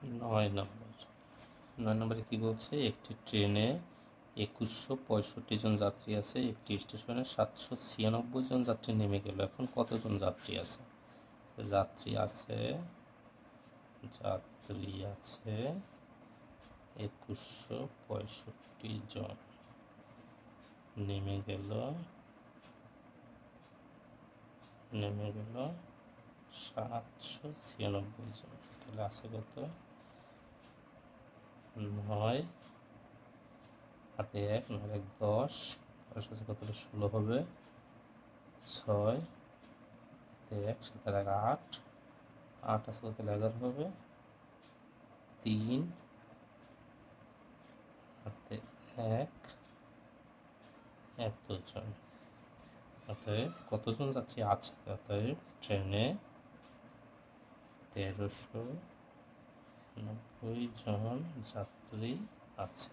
9 নম্বর 9 নম্বরে কী বলছে, একটি ট্রেনে 2165 জন যাত্রী আছে, একটি স্টেশনে 796 জন যাত্রী নেমে গেল। এখন কতজন যাত্রী আছে? যাত্রী আছে 2165 জন, নেমে গেল 796 জন। তাহলে আছে কত? 9 হাতে 1, 9 1 10, 10 আছে কত? 16 হবে। 6 হাতে 1, 7 1 8, 8 আছে কত? 11 হবে। 3 হাতে 1, এতজন। অতএব কতজন যাত্রী আছে? অতএব ট্রেনে 1390 জন যাত্রী আছে।